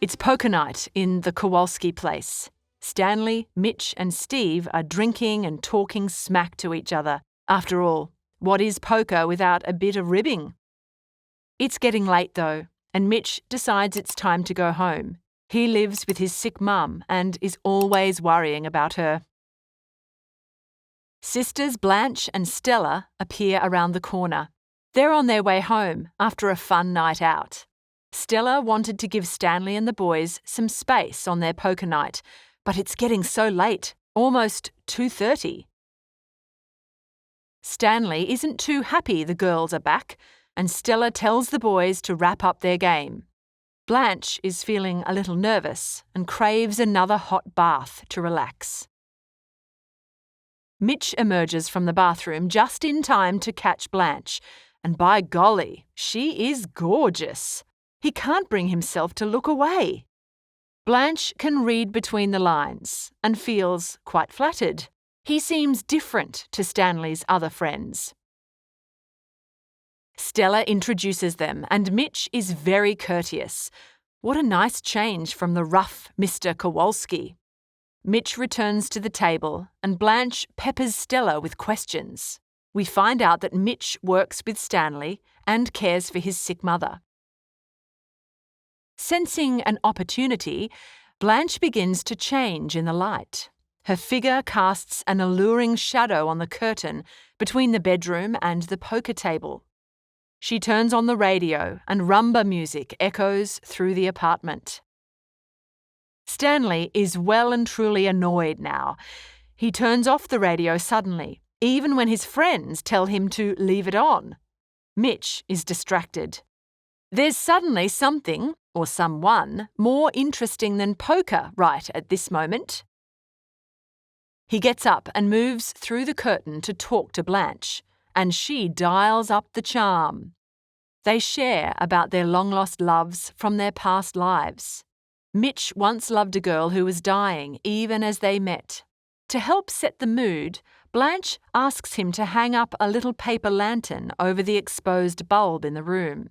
It's poker night in the Kowalski place. Stanley, Mitch and Steve are drinking and talking smack to each other. After all, what is poker without a bit of ribbing? It's getting late though, and Mitch decides it's time to go home. He lives with his sick mum and is always worrying about her. Sisters Blanche and Stella appear around the corner. They're on their way home after a fun night out. Stella wanted to give Stanley and the boys some space on their poker night, but it's getting so late, almost 2:30. Stanley isn't too happy the girls are back, and Stella tells the boys to wrap up their game. Blanche is feeling a little nervous and craves another hot bath to relax. Mitch emerges from the bathroom just in time to catch Blanche, and by golly, she is gorgeous. He can't bring himself to look away. Blanche can read between the lines and feels quite flattered. He seems different to Stanley's other friends. Stella introduces them, and Mitch is very courteous. What a nice change from the rough Mr. Kowalski. Mitch returns to the table, and Blanche peppers Stella with questions. We find out that Mitch works with Stanley and cares for his sick mother. Sensing an opportunity, Blanche begins to change in the light. Her figure casts an alluring shadow on the curtain between the bedroom and the poker table. She turns on the radio and rumba music echoes through the apartment. Stanley is well and truly annoyed now. He turns off the radio suddenly, even when his friends tell him to leave it on. Mitch is distracted. There's suddenly something, or someone, more interesting than poker right at this moment. He gets up and moves through the curtain to talk to Blanche, and she dials up the charm. They share about their long-lost loves from their past lives. Mitch once loved a girl who was dying even as they met. To help set the mood, Blanche asks him to hang up a little paper lantern over the exposed bulb in the room.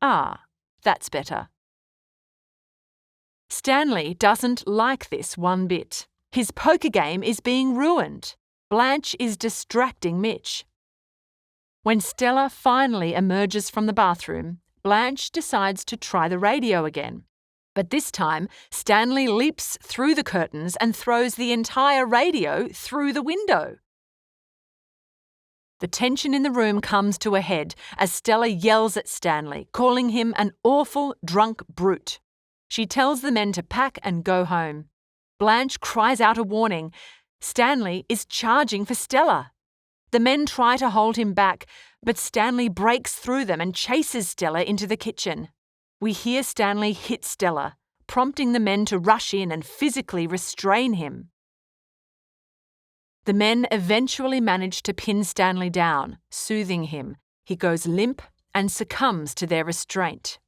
Ah, that's better. Stanley doesn't like this one bit. His poker game is being ruined. Blanche is distracting Mitch. When Stella finally emerges from the bathroom, Blanche decides to try the radio again. But this time, Stanley leaps through the curtains and throws the entire radio through the window. The tension in the room comes to a head as Stella yells at Stanley, calling him an awful drunk brute. She tells the men to pack and go home. Blanche cries out a warning. Stanley is charging for Stella. The men try to hold him back, but Stanley breaks through them and chases Stella into the kitchen. We hear Stanley hit Stella, prompting the men to rush in and physically restrain him. The men eventually manage to pin Stanley down, soothing him. He goes limp and succumbs to their restraint.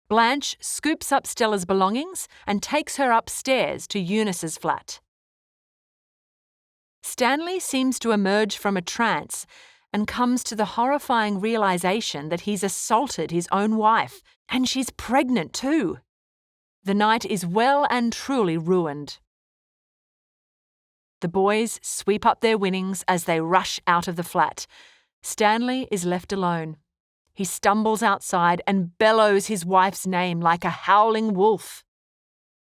Blanche scoops up Stella's belongings and takes her upstairs to Eunice's flat. Stanley seems to emerge from a trance and comes to the horrifying realization that he's assaulted his own wife, and she's pregnant too. The night is well and truly ruined. The boys sweep up their winnings as they rush out of the flat. Stanley is left alone. He stumbles outside and bellows his wife's name like a howling wolf.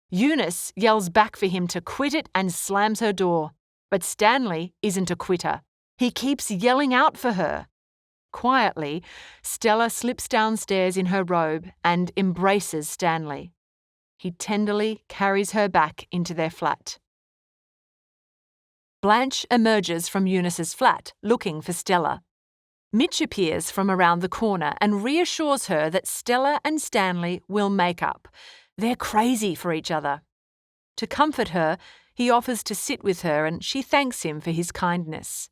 Eunice yells back for him to quit it and slams her door. But Stanley isn't a quitter. He keeps yelling out for her. Quietly, Stella slips downstairs in her robe and embraces Stanley. He tenderly carries her back into their flat. Blanche emerges from Eunice's flat, looking for Stella. Mitch appears from around the corner and reassures her that Stella and Stanley will make up. They're crazy for each other. To comfort her, he offers to sit with her and she thanks him for his kindness.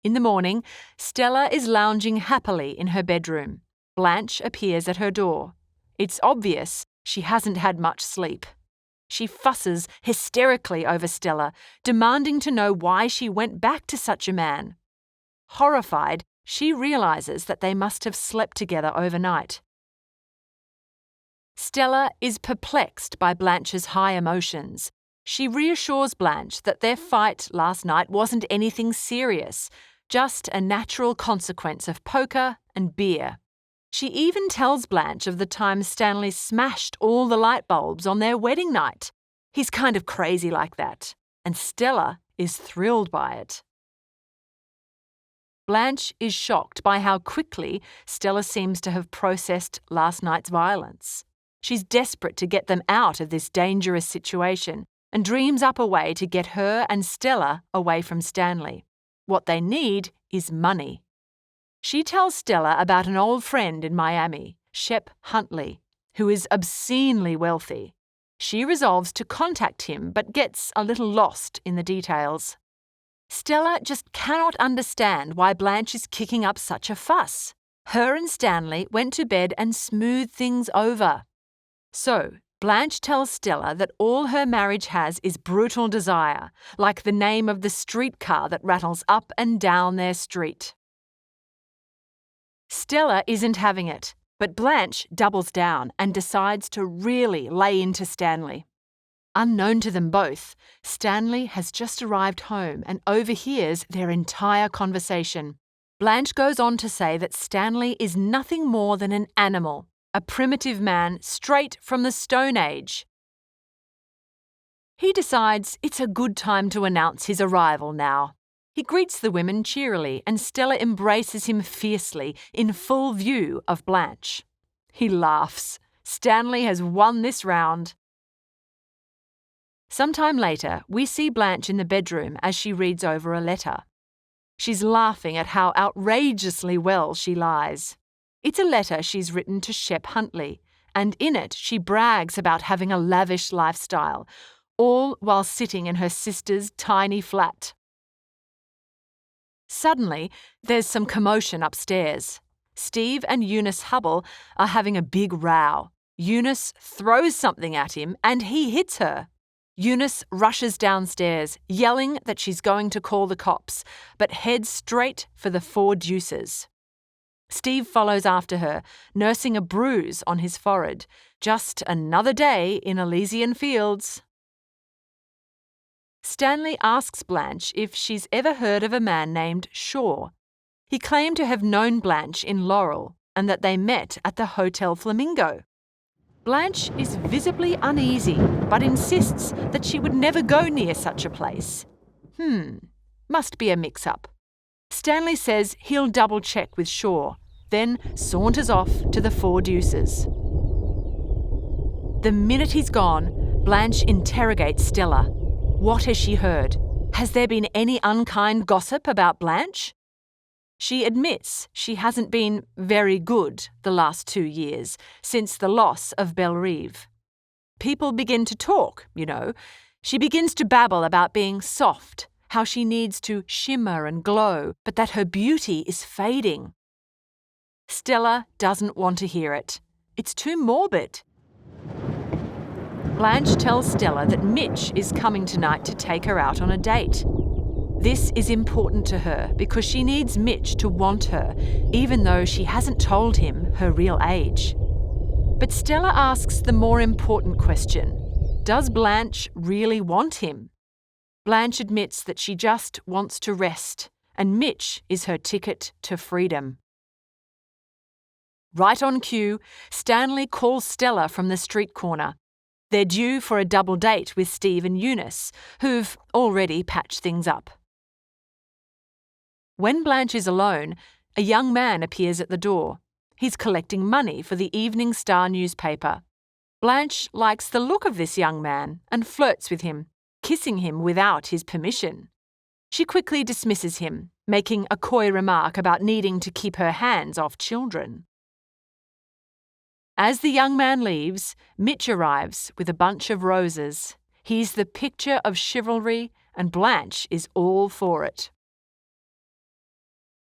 In the morning, Stella is lounging happily in her bedroom. Blanche appears at her door. It's obvious she hasn't had much sleep. She fusses hysterically over Stella, demanding to know why she went back to such a man. Horrified, she realizes that they must have slept together overnight. Stella is perplexed by Blanche's high emotions. She reassures Blanche that their fight last night wasn't anything serious, just a natural consequence of poker and beer. She even tells Blanche of the time Stanley smashed all the light bulbs on their wedding night. He's kind of crazy like that, and Stella is thrilled by it. Blanche is shocked by how quickly Stella seems to have processed last night's violence. She's desperate to get them out of this dangerous situation and dreams up a way to get her and Stella away from Stanley. What they need is money. She tells Stella about an old friend in Miami, Shep Huntley, who is obscenely wealthy. She resolves to contact him but gets a little lost in the details. Stella just cannot understand why Blanche is kicking up such a fuss. Her and Stanley went to bed and smoothed things over. So, Blanche tells Stella that all her marriage has is brutal desire, like the name of the streetcar that rattles up and down their street. Stella isn't having it, but Blanche doubles down and decides to really lay into Stanley. Unknown to them both, Stanley has just arrived home and overhears their entire conversation. Blanche goes on to say that Stanley is nothing more than an animal, a primitive man straight from the Stone Age. He decides it's a good time to announce his arrival now. He greets the women cheerily and Stella embraces him fiercely in full view of Blanche. He laughs. Stanley has won this round. Sometime later, we see Blanche in the bedroom as she reads over a letter. She's laughing at how outrageously well she lies. It's a letter she's written to Shep Huntley, and in it she brags about having a lavish lifestyle, all while sitting in her sister's tiny flat. Suddenly, there's some commotion upstairs. Steve and Eunice Hubble are having a big row. Eunice throws something at him and he hits her. Eunice rushes downstairs, yelling that she's going to call the cops, but heads straight for the Four Deuces. Steve follows after her, nursing a bruise on his forehead. Just another day in Elysian Fields. Stanley asks Blanche if she's ever heard of a man named Shaw. He claimed to have known Blanche in Laurel and that they met at the Hotel Flamingo. Blanche is visibly uneasy, but insists that she would never go near such a place. Must be a mix-up. Stanley says he'll double-check with Shaw, then saunters off to the Four Deuces. The minute he's gone, Blanche interrogates Stella. What has she heard? Has there been any unkind gossip about Blanche? She admits she hasn't been very good the last 2 years, since the loss of Bellerive. People begin to talk, you know. She begins to babble about being soft, how she needs to shimmer and glow, but that her beauty is fading. Stella doesn't want to hear it. It's too morbid. Blanche tells Stella that Mitch is coming tonight to take her out on a date. This is important to her because she needs Mitch to want her, even though she hasn't told him her real age. But Stella asks the more important question: does Blanche really want him? Blanche admits that she just wants to rest, and Mitch is her ticket to freedom. Right on cue, Stanley calls Stella from the street corner. They're due for a double date with Steve and Eunice, who've already patched things up. When Blanche is alone, a young man appears at the door. He's collecting money for the Evening Star newspaper. Blanche likes the look of this young man and flirts with him, kissing him without his permission. She quickly dismisses him, making a coy remark about needing to keep her hands off children. As the young man leaves, Mitch arrives with a bunch of roses. He's the picture of chivalry, and Blanche is all for it.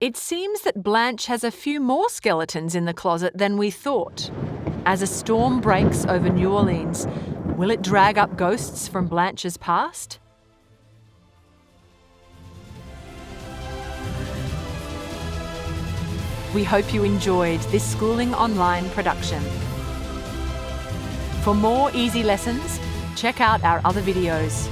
It seems that Blanche has a few more skeletons in the closet than we thought. As a storm breaks over New Orleans, will it drag up ghosts from Blanche's past? We hope you enjoyed this Schooling Online production. For more easy lessons, check out our other videos.